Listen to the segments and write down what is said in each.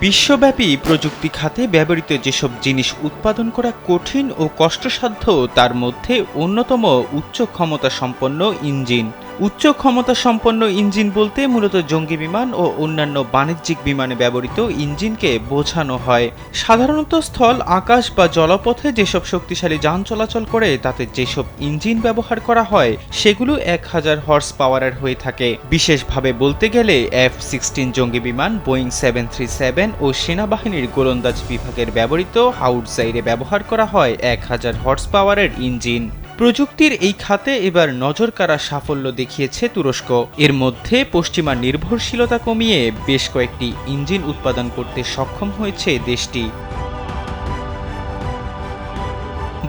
বিশ্বব্যাপী প্রযুক্তি খাতে ব্যবহৃত যেসব জিনিস উৎপাদন করা কঠিন ও কষ্টসাধ্য তার মধ্যে অন্যতম উচ্চ ক্ষমতা সম্পন্ন ইঞ্জিন। উচ্চ ক্ষমতা সম্পন্ন ইঞ্জিন বলতে মূলত জঙ্গি বিমান ও অন্যান্য বাণিজ্যিক বিমানে ব্যবহৃত ইঞ্জিনকে বোঝানো হয়। সাধারণত স্থল, আকাশ বা জলপথে যেসব শক্তিশালী যান চলাচল করে তাতে যেসব ইঞ্জিন ব্যবহার করা হয় সেগুলো 1000 হর্স পাওয়ারের হয়ে থাকে। বিশেষভাবে বলতে গেলে F-16 জঙ্গি বিমান, বোয়িং 737 ও সেনাবাহিনীর গোলন্দাজ বিভাগের ব্যবহৃত হাউটজাইরে ব্যবহার করা হয় 1000 হর্স পাওয়ারের ইঞ্জিন। প্রযুক্তির এই খাতে এবার নজরকাড়া সাফল্য দেখিয়েছে তুরস্ক। এর মধ্যে পশ্চিমা নির্ভরশীলতা কমিয়ে বেশ কয়েকটি ইঞ্জিন উৎপাদন করতে সক্ষম হয়েছে দেশটি।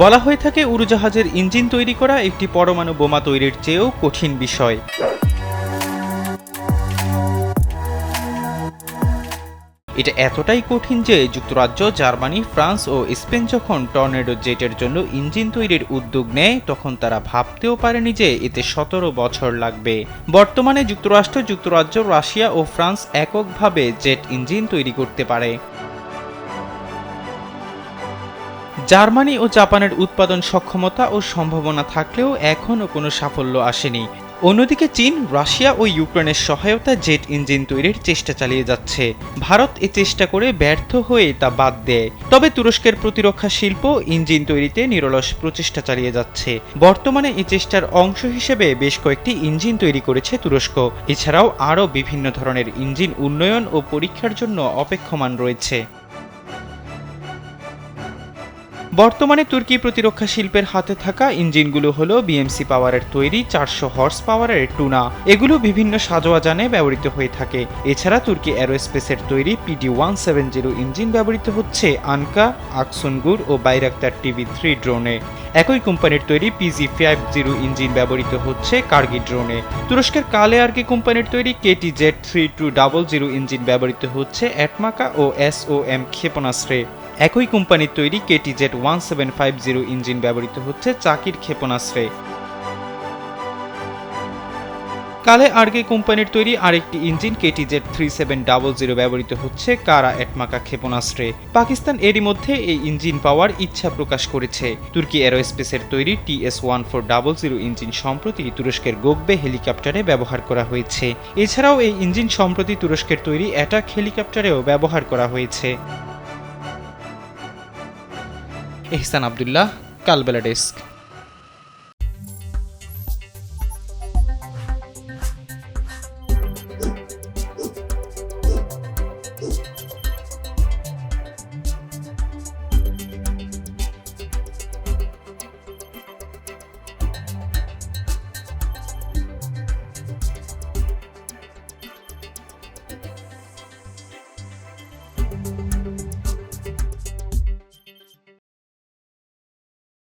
বলা হয়ে থাকে উড়োজাহাজের ইঞ্জিন তৈরি করা একটি পরমাণু বোমা তৈরির চেয়েও কঠিন বিষয়। এটা এতটাই কঠিন যে যুক্তরাজ্য, জার্মানি, ফ্রান্স ও স্পেন যখন টর্নেডো জেটের জন্য ইঞ্জিন তৈরির উদ্যোগ নেয় তখন তারা ভাবতেও পারেনি যে এতে 17 বছর লাগবে। বর্তমানে যুক্তরাষ্ট্র, যুক্তরাজ্য, রাশিয়া ও ফ্রান্স এককভাবে জেট ইঞ্জিন তৈরি করতে পারে। জার্মানি ও জাপানের উৎপাদন সক্ষমতা ও সম্ভাবনা থাকলেও এখনও কোনো সাফল্য আসেনি। অন্যদিকে চীন, রাশিয়া ও ইউক্রেনের সহায়তায় জেট ইঞ্জিন তৈরির চেষ্টা চালিয়ে যাচ্ছে। ভারত এ চেষ্টা করে ব্যর্থ হয়ে তা বাদ দেয়। তবে তুরস্কের প্রতিরক্ষা শিল্প ইঞ্জিন তৈরিতে নিরলস প্রচেষ্টা চালিয়ে যাচ্ছে। বর্তমানে এই চেষ্টার অংশ হিসেবে বেশ কয়েকটি ইঞ্জিন তৈরি করেছে তুরস্ক। এছাড়াও আরও বিভিন্ন ধরনের ইঞ্জিন উন্নয়ন ও পরীক্ষার জন্য অপেক্ষমান রয়েছে। বর্তমানে তুর্কি প্রতিরক্ষা শিল্পের হাতে থাকা ইঞ্জিনগুলো হলো বিএমসি পাওয়ারের তৈরি 400 হর্স পাওয়ারের টুনা। এগুলো বিভিন্ন সাজোয়া যানে ব্যবহৃত হয়ে থাকে। এছাড়া তুর্কি অ্যারোস্পেসের তৈরি PD-170 ইঞ্জিন ব্যবহৃত হচ্ছে আনকা, আকসুনগুর ও বাইরাক্তার TB3 ড্রোনে। একই কোম্পানির তৈরি PG-50 ইঞ্জিন ব্যবহৃত হচ্ছে কার্গি ড্রোনে। তুরস্কের কালে আর্কি কোম্পানির তৈরি KTZ-3200 ইঞ্জিন ব্যবহৃত হচ্ছে অ্যাটমাকা ও SOM ক্ষেপণাস্ত্রে। একই কোম্পানির তৈরি KTZ-1750 ইঞ্জিন ব্যবহৃত হচ্ছে চাকির ক্ষেপণাস্ত্রে। কালে আর্গে কোম্পানির তৈরি আরেকটি ইঞ্জিন KTZ-3700 ব্যবহৃত হচ্ছে কারা অ্যাটমাকা ক্ষেপণাস্ত্রে। পাকিস্তান এরই মধ্যে এই ইঞ্জিন পাওয়ার ইচ্ছা প্রকাশ করেছে। তুর্কি অ্যারোস্পেসের তৈরি TS-1400 ইঞ্জিন সম্প্রতি তুরস্কের গোকবে হেলিকপ্টারে ব্যবহার করা হয়েছে। এছাড়াও এই ইঞ্জিন সম্প্রতি তুরস্কের তৈরি অ্যাটাক হেলিকপ্টারেও ব্যবহার করা হয়েছে। এহসান আব্দুল্লাহ, কালবেলা ডেস্ক।